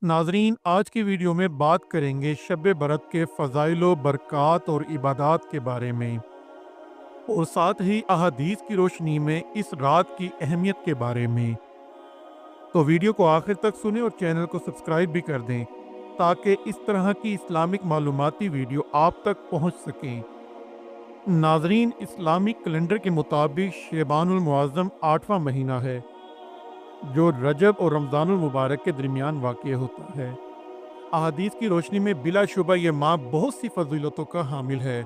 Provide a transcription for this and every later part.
ناظرین، آج کی ویڈیو میں بات کریں گے شب برات کے فضائل و برکات اور عبادات کے بارے میں، اور ساتھ ہی احادیث کی روشنی میں اس رات کی اہمیت کے بارے میں۔ تو ویڈیو کو آخر تک سنیں اور چینل کو سبسکرائب بھی کر دیں تاکہ اس طرح کی اسلامک معلوماتی ویڈیو آپ تک پہنچ سکیں۔ ناظرین، اسلامی کیلنڈر کے مطابق شعبان المعظم 8واں مہینہ ہے جو رجب اور رمضان المبارک کے درمیان واقع ہوتا ہے۔ احادیث کی روشنی میں بلا شبہ یہ ماہ بہت سی فضیلتوں کا حامل ہے۔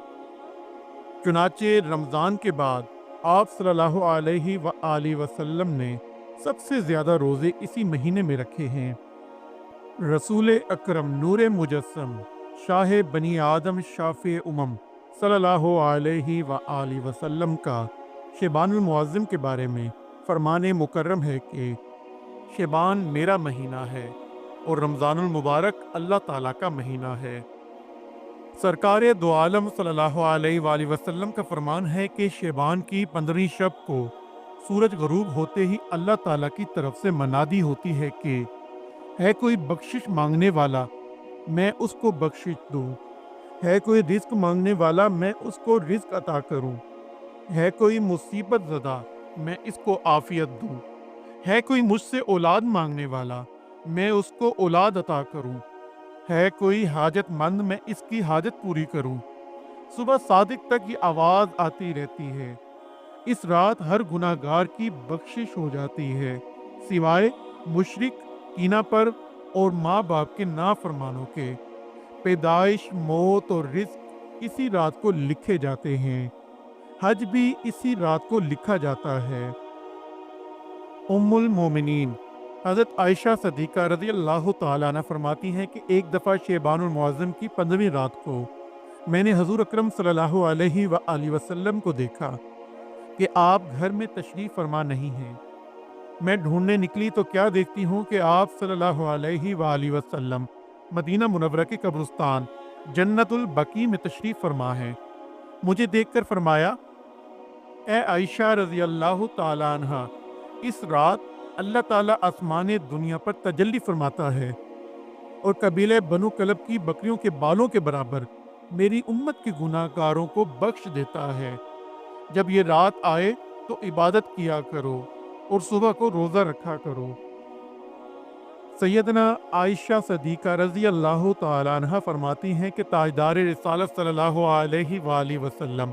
چنانچہ رمضان کے بعد آپ صلی اللہ علیہ وآلہ وسلم نے سب سے زیادہ روزے اسی مہینے میں رکھے ہیں۔ رسول اکرم نور مجسم شاہ بنی آدم شافع امم صلی اللہ علیہ وآلہ وسلم کا شعبان المعظم کے بارے میں فرمان مکرم ہے کہ شعبان میرا مہینہ ہے اور رمضان المبارک اللہ تعالیٰ کا مہینہ ہے۔ سرکار دو عالم صلی اللہ علیہ وآلہ وسلم کا فرمان ہے کہ شعبان کی 15ویں شب کو سورج غروب ہوتے ہی اللہ تعالیٰ کی طرف سے منادی ہوتی ہے کہ ہے کوئی بخشش مانگنے والا، میں اس کو بخشش دوں، ہے کوئی رزق مانگنے والا، میں اس کو رزق عطا کروں، ہے کوئی مصیبت زدہ، میں اس کو عافیت دوں، ہے کوئی مجھ سے اولاد مانگنے والا، میں اس کو اولاد عطا کروں، ہے کوئی حاجت مند، میں اس کی حاجت پوری کروں۔ صبح صادق تک یہ آواز آتی رہتی ہے۔ اس رات ہر گناہ گار کی بخشش ہو جاتی ہے سوائے مشرک، کینہ پر اور ماں باپ کے نافرمانوں کے۔ پیدائش، موت اور رزق اسی رات کو لکھے جاتے ہیں۔ حج بھی اسی رات کو لکھا جاتا ہے۔ ام المومنین حضرت عائشہ صدیقہ رضی اللہ تعالیٰ عنہ فرماتی ہیں کہ ایک دفعہ شعبان المعظم کی 15ویں رات کو میں نے حضور اکرم صلی اللہ علیہ وآلہ وسلم کو دیکھا کہ آپ گھر میں تشریف فرما نہیں ہیں۔ میں ڈھونڈنے نکلی تو کیا دیکھتی ہوں کہ آپ صلی اللہ علیہ وآلہ وسلم مدینہ منورہ کے قبرستان جنت البقیع میں تشریف فرما ہیں۔ مجھے دیکھ کر فرمایا، اے عائشہ رضی اللہ تعالیٰ عنہ، اس رات اللہ تعالیٰ آسمان دنیا پر تجلی فرماتا ہے اور قبیلہ بنو کلب کی بکریوں کے بالوں کے برابر میری امت کے گناہ گاروں کو بخش دیتا ہے۔ جب یہ رات آئے تو عبادت کیا کرو اور صبح کو روزہ رکھا کرو۔ سیدنا عائشہ صدیقہ رضی اللہ تعالیٰ عنہ فرماتی ہیں کہ تاجدار رسالت صلی اللہ علیہ وآلہ وسلم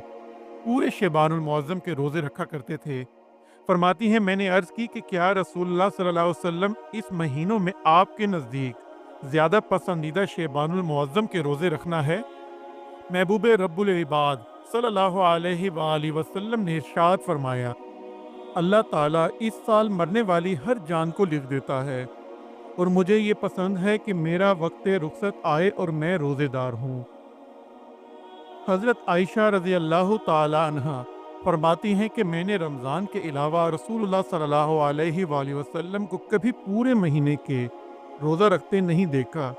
پورے شعبان المعظم کے روزے رکھا کرتے تھے۔ فرماتی ہیں، میں نے عرض کی کہ کیا رسول اللہ صلی اللہ علیہ وسلم اس مہینوں میں آپ کے نزدیک زیادہ پسندیدہ شعبان المعظم کے روزے رکھنا ہے؟ محبوب رب العباد صلی اللہ علیہ وآلہ وسلم نے ارشاد فرمایا، اللہ تعالیٰ اس سال مرنے والی ہر جان کو لکھ دیتا ہے اور مجھے یہ پسند ہے کہ میرا وقت رخصت آئے اور میں روزے دار ہوں۔ حضرت عائشہ رضی اللہ تعالی عنہ فرماتی ہیں کہ میں نے رمضان کے علاوہ رسول اللہ صلی اللہ علیہ وآلہ وسلم کو کبھی پورے مہینے کے روزہ رکھتے نہیں دیکھا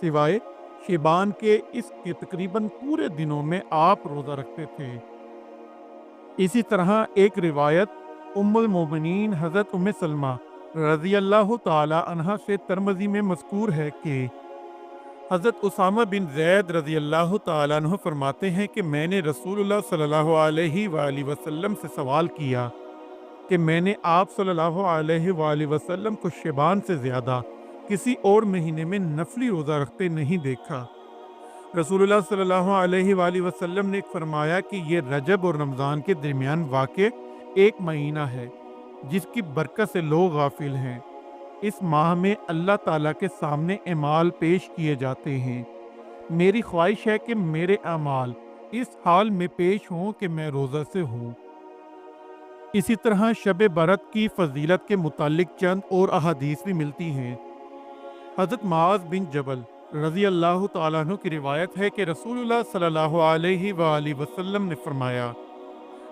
سوائے شعبان اس کے تقریباً پورے دنوں میں آپ روزہ رکھتے تھے۔ اسی طرح ایک روایت ام المومنین حضرت ام سلمہ رضی اللہ تعالی عنہ سے ترمذی میں مذکور ہے کہ حضرت اسامہ بن زید رضی اللہ تعالیٰ عنہ فرماتے ہیں کہ میں نے رسول اللہ صلی اللہ علیہ وآلہ وسلم سے سوال کیا کہ میں نے آپ صلی اللہ علیہ وآلہ وسلم کو شعبان سے زیادہ کسی اور مہینے میں نفلی روزہ رکھتے نہیں دیکھا۔ رسول اللہ صلی اللہ علیہ وآلہ وسلم نے فرمایا کہ یہ رجب اور رمضان کے درمیان واقع ایک مہینہ ہے جس کی برکت سے لوگ غافل ہیں۔ اس ماہ میں اللہ تعالیٰ کے سامنے اعمال پیش کیے جاتے ہیں۔ میری خواہش ہے کہ میرے اعمال اس حال میں پیش ہوں کہ میں روزہ سے ہوں۔ اسی طرح شب برات کی فضیلت کے متعلق چند اور احادیث بھی ملتی ہیں۔ حضرت معاذ بن جبل رضی اللہ تعالیٰ عنہ کی روایت ہے کہ رسول اللہ صلی اللہ علیہ وآلہ وسلم نے فرمایا،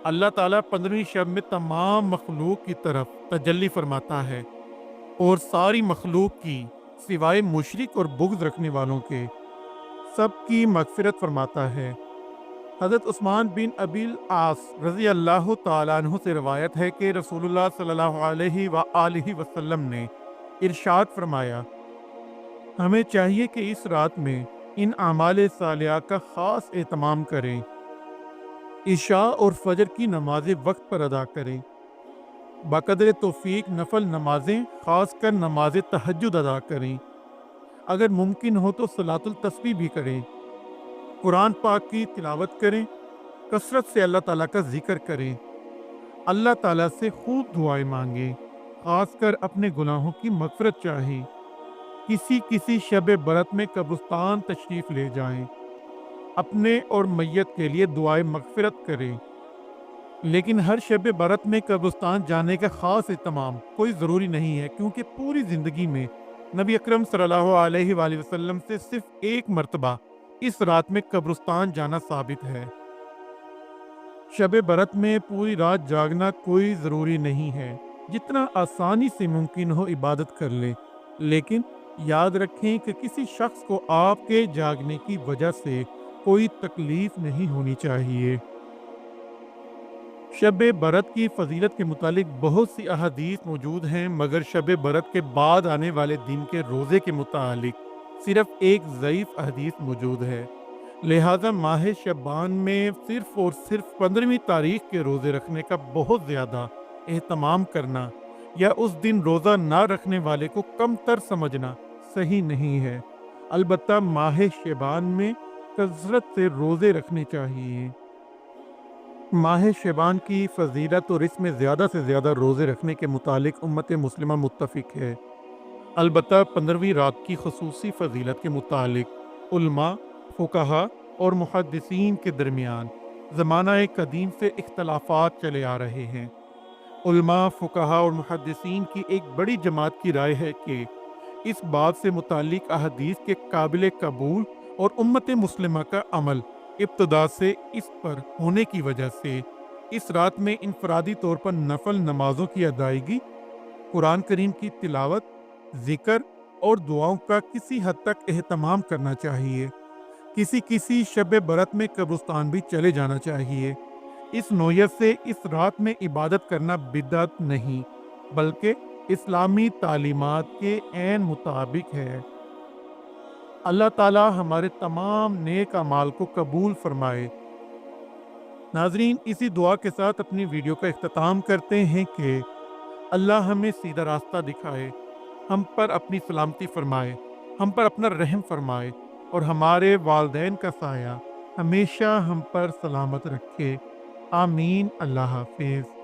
اللہ تعالیٰ 15ویں شب میں تمام مخلوق کی طرف تجلی فرماتا ہے اور ساری مخلوق کی سوائے مشرک اور بغض رکھنے والوں کے سب کی مغفرت فرماتا ہے۔ حضرت عثمان بن ابی العاص رضی اللہ تعالیٰ عنہ سے روایت ہے کہ رسول اللہ صلی اللہ علیہ وآلہ وسلم نے ارشاد فرمایا، ہمیں چاہیے کہ اس رات میں ان اعمال صالحہ کا خاص اہتمام کریں، عشاء اور فجر کی نمازیں وقت پر ادا کریں، بقدر توفیق نفل نمازیں خاص کر نماز تہجد ادا کریں، اگر ممکن ہو تو صلاۃ التسبیح بھی کریں، قرآن پاک کی تلاوت کریں، کثرت سے اللہ تعالیٰ کا ذکر کریں، اللہ تعالیٰ سے خوب دعائیں مانگیں، خاص کر اپنے گناہوں کی مغفرت چاہیں، کسی شب برات میں قبرستان تشریف لے جائیں، اپنے اور میت کے لیے دعائیں مغفرت کریں، لیکن ہر شب برات میں قبرستان جانے کا خاص اہتمام کوئی ضروری نہیں ہے، کیونکہ پوری زندگی میں نبی اکرم صلی اللہ علیہ وآلہ وسلم سے صرف ایک مرتبہ اس رات میں قبرستان جانا ثابت ہے۔ شب برات میں پوری رات جاگنا کوئی ضروری نہیں ہے، جتنا آسانی سے ممکن ہو عبادت کر لیں، لیکن یاد رکھیں کہ کسی شخص کو آپ کے جاگنے کی وجہ سے کوئی تکلیف نہیں ہونی چاہیے۔ شب برات کی فضیلت کے متعلق بہت سی احادیث موجود ہیں، مگر شب برات کے بعد آنے والے دن کے روزے کے متعلق صرف ایک ضعیف حدیث موجود ہے، لہٰذا ماہ شعبان میں صرف اور صرف 15ویں تاریخ کے روزے رکھنے کا بہت زیادہ اہتمام کرنا یا اس دن روزہ نہ رکھنے والے کو کم تر سمجھنا صحیح نہیں ہے۔ البتہ ماہ شعبان میں کثرت سے روزے رکھنے چاہیے۔ ماہ شعبان کی فضیلت اور اس میں زیادہ سے زیادہ روزے رکھنے کے متعلق امت مسلمہ متفق ہے، البتہ 15ویں رات کی خصوصی فضیلت کے متعلق علماء، فقہاء اور محدثین کے درمیان زمانہ قدیم سے اختلافات چلے آ رہے ہیں۔ علماء، فقہاء اور محدثین کی ایک بڑی جماعت کی رائے ہے کہ اس بات سے متعلق احادیث کے قابل قبول اور امت مسلمہ کا عمل ابتدا سے اس پر ہونے کی وجہ سے اس رات میں انفرادی طور پر نفل نمازوں کی ادائیگی، قرآن کریم کی تلاوت، ذکر اور دعاؤں کا کسی حد تک اہتمام کرنا چاہیے۔ کسی شب برات میں قبرستان بھی چلے جانا چاہیے۔ اس نوعیت سے اس رات میں عبادت کرنا بدعت نہیں، بلکہ اسلامی تعلیمات کے عین مطابق ہے۔ اللہ تعالی ہمارے تمام نیک اعمال کو قبول فرمائے۔ ناظرین، اسی دعا کے ساتھ اپنی ویڈیو کا اختتام کرتے ہیں کہ اللہ ہمیں سیدھا راستہ دکھائے، ہم پر اپنی سلامتی فرمائے، ہم پر اپنا رحم فرمائے اور ہمارے والدین کا سایہ ہمیشہ ہم پر سلامت رکھے۔ آمین۔ اللہ حافظ۔